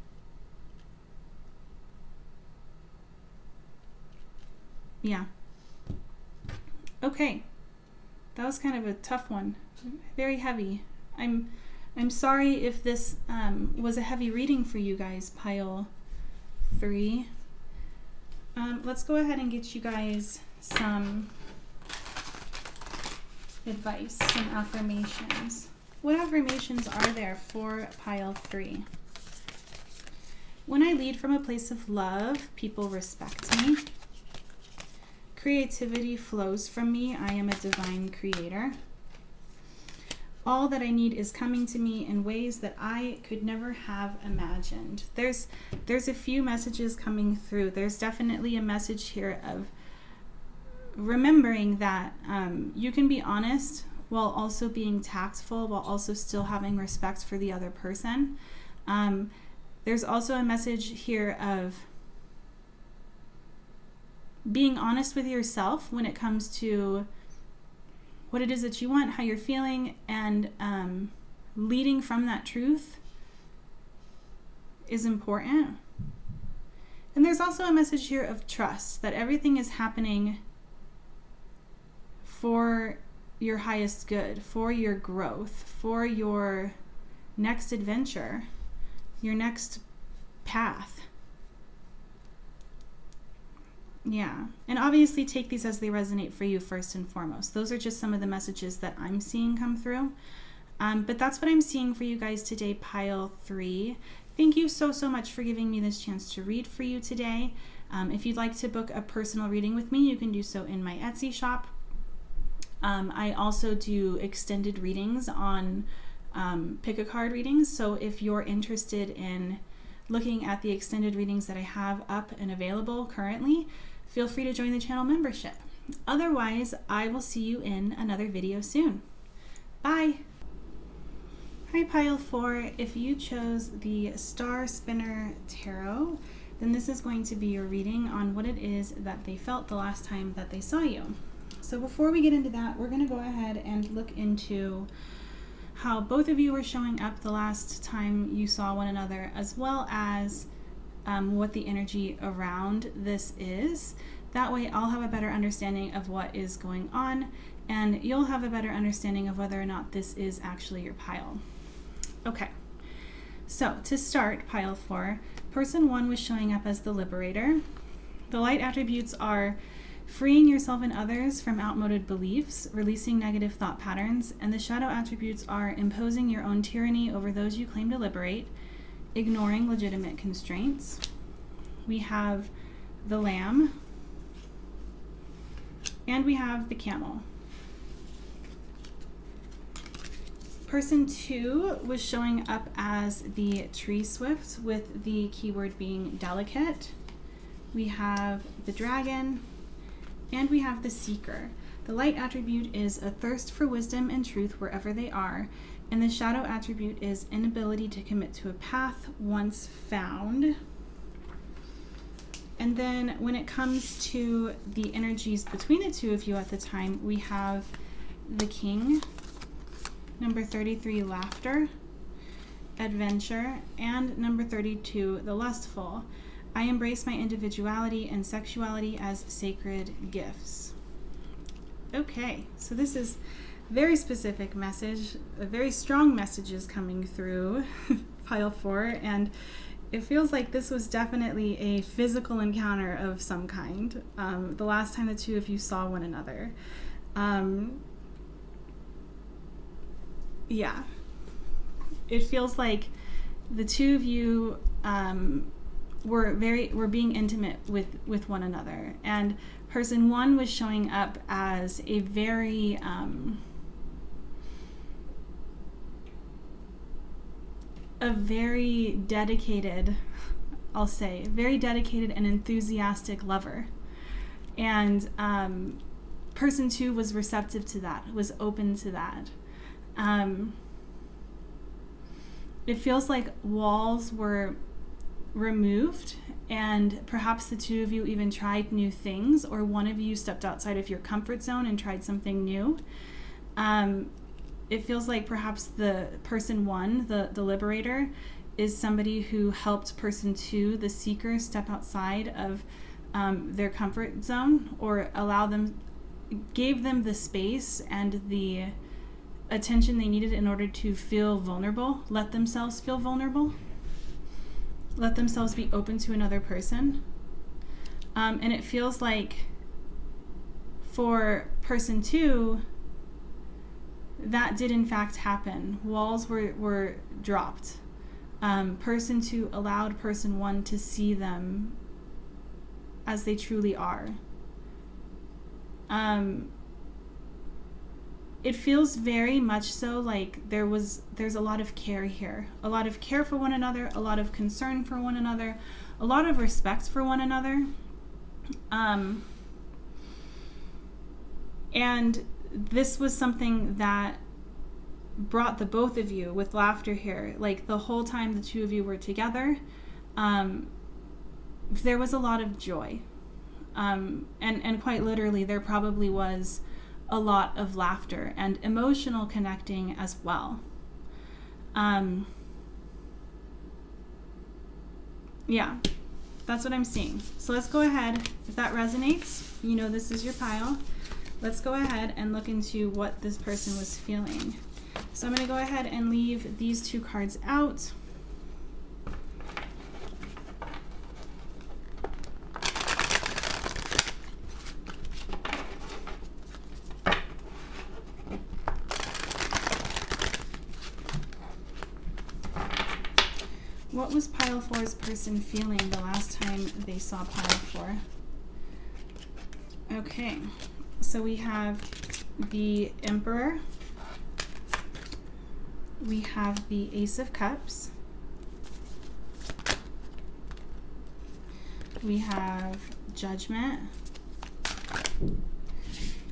Yeah. Okay. That was kind of a tough one. Very heavy. I'm sorry if this was a heavy reading for you guys, pile 3. Let's go ahead and get you guys some advice, some affirmations. What affirmations are there for pile 3? When I lead from a place of love, people respect me. Creativity flows from me. I am a divine creator. All that I need is coming to me in ways that I could never have imagined. There's a few messages coming through. There's definitely a message here of remembering that you can be honest while also being tactful, while also still having respect for the other person. There's also a message here of being honest with yourself when it comes to what it is that you want, how you're feeling, and leading from that truth is important. And there's also a message here of trust, that everything is happening for your highest good, for your growth, for your next adventure, your next path. Yeah, and obviously take these as they resonate for you first and foremost. Those are just some of the messages that I'm seeing come through. But that's what I'm seeing for you guys today, pile 3. Thank you so much for giving me this chance to read for you today. If you'd like to book a personal reading with me, you can do so in my Etsy shop. I also do extended readings on pick-a-card readings. So if you're interested in looking at the extended readings that I have up and available currently, feel free to join the channel membership. Otherwise, I will see you in another video soon. Bye! Hi pile 4, if you chose the Star Spinner Tarot, then this is going to be your reading on what it is that they felt the last time that they saw you. So before we get into that, we're going to go ahead and look into how both of you were showing up the last time you saw one another, as well as what the energy around this is. That way I'll have a better understanding of what is going on, and you'll have a better understanding of whether or not this is actually your pile. Okay, So to start, pile 4, person 1 was showing up as the liberator. The light attributes are freeing yourself and others from outmoded beliefs, releasing negative thought patterns, and the shadow attributes are imposing your own tyranny over those you claim to liberate, ignoring legitimate constraints. We have the lamb, and we have the camel. Person 2 was showing up as the tree swift with the keyword being delicate. We have the dragon, and we have the seeker. The light attribute is a thirst for wisdom and truth wherever they are, and the shadow attribute is inability to commit to a path once found. And then when it comes to the energies between the two of you at the time, we have the king, number 33, laughter, adventure, and number 32, the lustful. I embrace my individuality and sexuality as sacred gifts. Okay, so this is very specific message, a very strong messages coming through pile 4, and it feels like this was definitely a physical encounter of some kind, the last time the two of you saw one another. Yeah, it feels like the two of you were being intimate with one another, and person 1 was showing up as a very dedicated, I'll say, very dedicated and enthusiastic lover, and person 2 was receptive to that, was open to that. It feels like walls were removed, and perhaps the two of you even tried new things, or one of you stepped outside of your comfort zone and tried something new. It feels like perhaps the person 1, the liberator, is somebody who helped person 2, the seeker, step outside of their comfort zone, or gave them the space and the attention they needed in order to feel vulnerable, let themselves feel vulnerable, let themselves be open to another person. And it feels like for person 2, that did in fact happen. Walls were dropped. Person 2 allowed person 1 to see them as they truly are. It feels very much so like there's a lot of care here, a lot of care for one another, a lot of concern for one another, a lot of respect for one another. And this was something that brought the both of you with laughter here. Like the whole time the two of you were together, there was a lot of joy. And quite literally, there probably was a lot of laughter and emotional connecting as well. Yeah, that's what I'm seeing. So let's go ahead. If that resonates, you know this is your pile. Let's go ahead and look into what this person was feeling. So I'm going to go ahead and leave these 2 cards out. What was pile 4's person feeling the last time they saw pile 4? Okay, so we have the Emperor, we have the Ace of Cups, we have Judgment,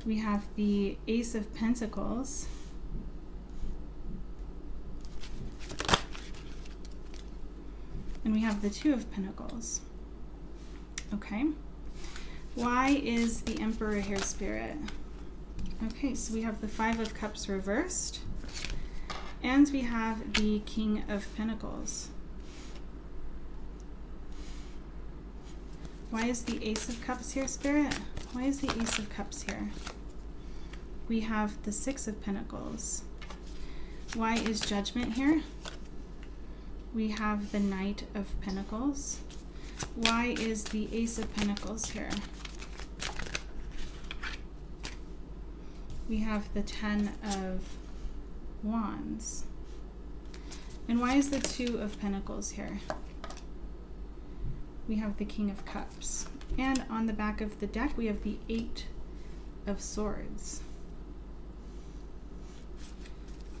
we have the Ace of Pentacles, and we have the Two of Pentacles. Okay. Why is the Emperor here, Spirit? Okay, so we have the Five of Cups reversed, and we have the King of Pentacles. Why is the Ace of Cups here, Spirit? Why is the Ace of Cups here? We have the Six of Pentacles. Why is Judgment here? We have the Knight of Pentacles. Why is the Ace of Pentacles here? We have the Ten of Wands. And why is the Two of Pentacles here? We have the King of Cups. And on the back of the deck, we have the Eight of Swords.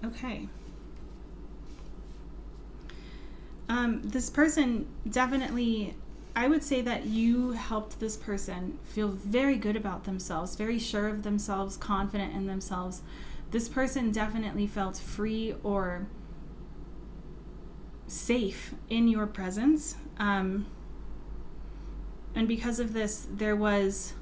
Okay. This person definitely, I would say that you helped this person feel very good about themselves, very sure of themselves, confident in themselves. This person definitely felt free or safe in your presence. And because of this, there was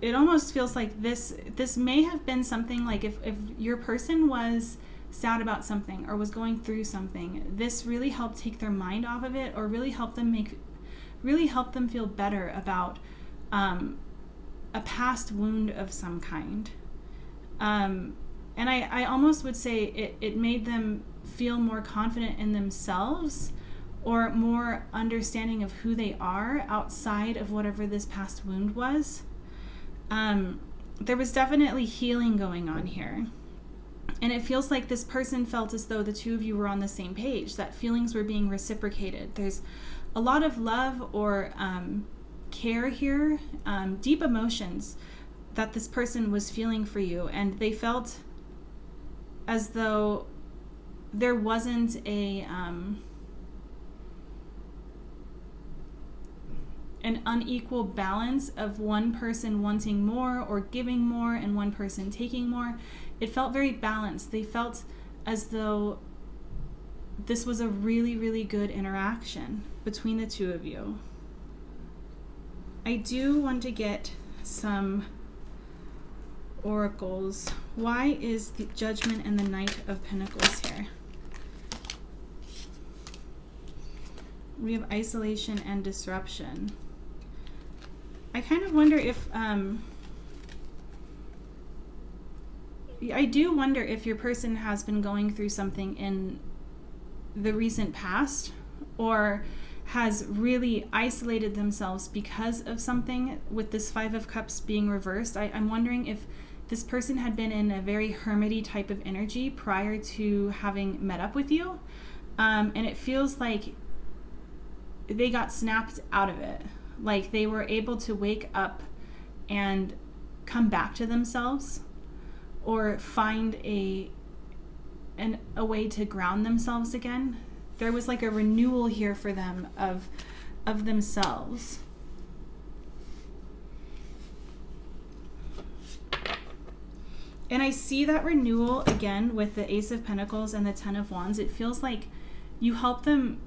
it almost feels like this may have been something like if your person was sad about something or was going through something, this really helped take their mind off of it, or really help them feel better about a past wound of some kind. And I almost would say it made them feel more confident in themselves, or more understanding of who they are outside of whatever this past wound was. There was definitely healing going on here. And it feels like this person felt as though the two of you were on the same page, that feelings were being reciprocated. There's a lot of love or care here, deep emotions that this person was feeling for you. And they felt as though there wasn't an unequal balance of one person wanting more or giving more and one person taking more. It felt very balanced. They felt as though this was a really, really good interaction between the two of you. I do want to get some oracles. Why is the Judgment and the Knight of Pentacles here? We have isolation and disruption. I kind of wonder if, I do wonder if your person has been going through something in the recent past, or has really isolated themselves because of something, with this Five of Cups being reversed. I'm wondering if this person had been in a very hermity type of energy prior to having met up with you. And it feels like they got snapped out of it. Like they were able to wake up and come back to themselves, or find a way to ground themselves again. There was like a renewal here for them of themselves. And I see that renewal again with the Ace of Pentacles and the Ten of Wands. It feels like you help them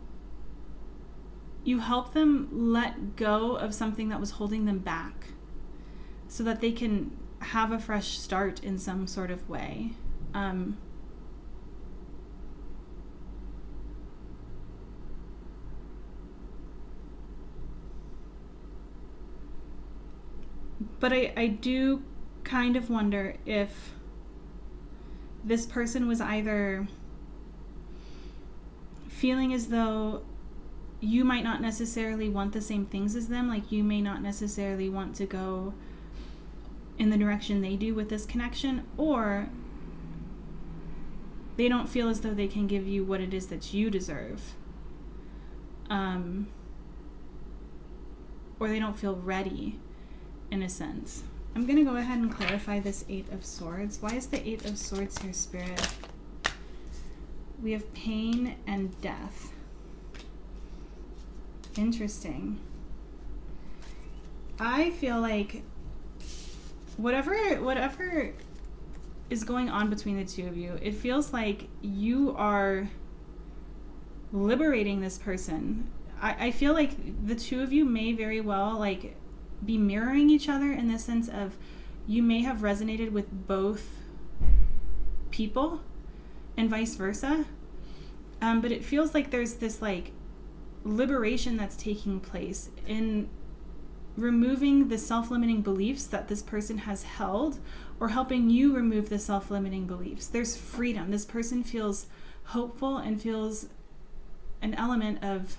let go of something that was holding them back, so that they can have a fresh start in some sort of way. But I do kind of wonder if this person was either feeling as though you might not necessarily want the same things as them, like you may not necessarily want to go in the direction they do with this connection, or they don't feel as though they can give you what it is that you deserve, or they don't feel ready, in a sense. I'm going to go ahead and clarify this Eight of Swords. Why is the Eight of Swords here, Spirit? We have pain and death. Interesting. I feel like whatever is going on between the two of you, it feels like you are liberating this person. I feel like the two of you may very well like be mirroring each other, in the sense of you may have resonated with both people and vice versa. But it feels like there's this like liberation that's taking place in removing the self-limiting beliefs that this person has held, or helping you remove the self-limiting beliefs. There's freedom. This person feels hopeful and feels an element of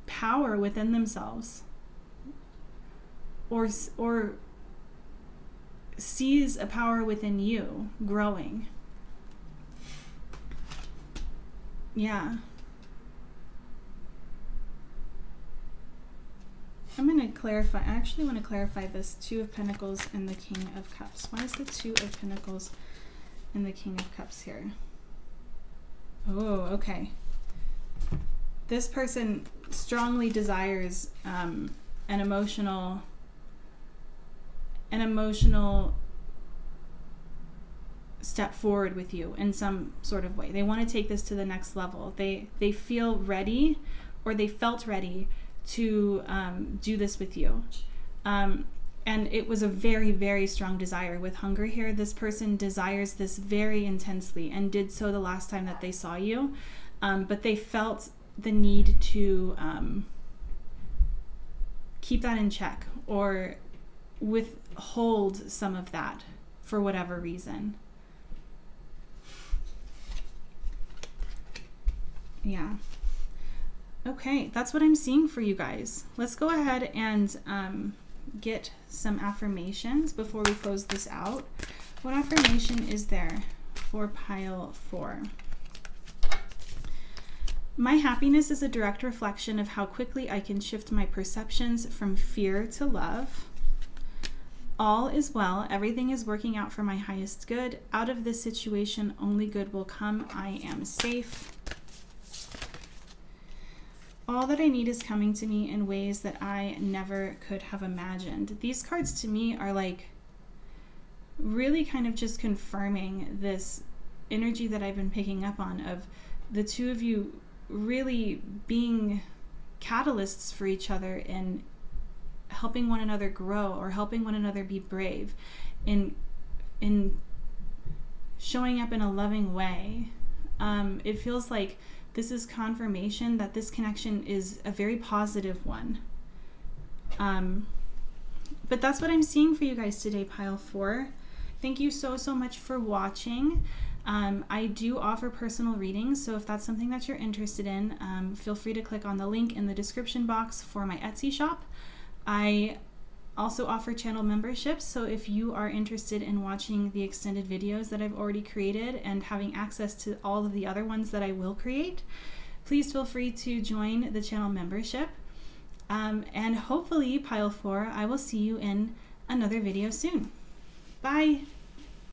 power within themselves, or sees a power within you growing. Yeah. I'm going to clarify. I actually want to clarify this Two of Pentacles and the King of Cups. Why is the Two of Pentacles and the King of Cups here? Oh, okay. This person strongly desires an emotional step forward with you in some sort of way. They want to take this to the next level. They feel ready, or they felt ready to do this with you. And it was a very, very strong desire with hunger here. This person desires this very intensely and did so the last time that they saw you. But they felt the need to keep that in check, or withhold some of that for whatever reason. Yeah. Okay, that's what I'm seeing for you guys. Let's go ahead and get some affirmations before we close this out. What affirmation is there for pile 4? My happiness is a direct reflection of how quickly I can shift my perceptions from fear to love. All is well. Everything is working out for my highest good. Out of this situation, only good will come. I am safe. All that I need is coming to me in ways that I never could have imagined. These cards to me are like really kind of just confirming this energy that I've been picking up on, of the two of you really being catalysts for each other in helping one another grow, or helping one another be brave, in showing up in a loving way. It feels like this is confirmation that this connection is a very positive one. But that's what I'm seeing for you guys today, pile 4. Thank you so much for watching. I do offer personal readings, so if that's something that you're interested in, feel free to click on the link in the description box for my Etsy shop. I also offer channel memberships, so if you are interested in watching the extended videos that I've already created and having access to all of the other ones that I will create, please feel free to join the channel membership. And hopefully, pile 4, I will see you in another video soon. Bye!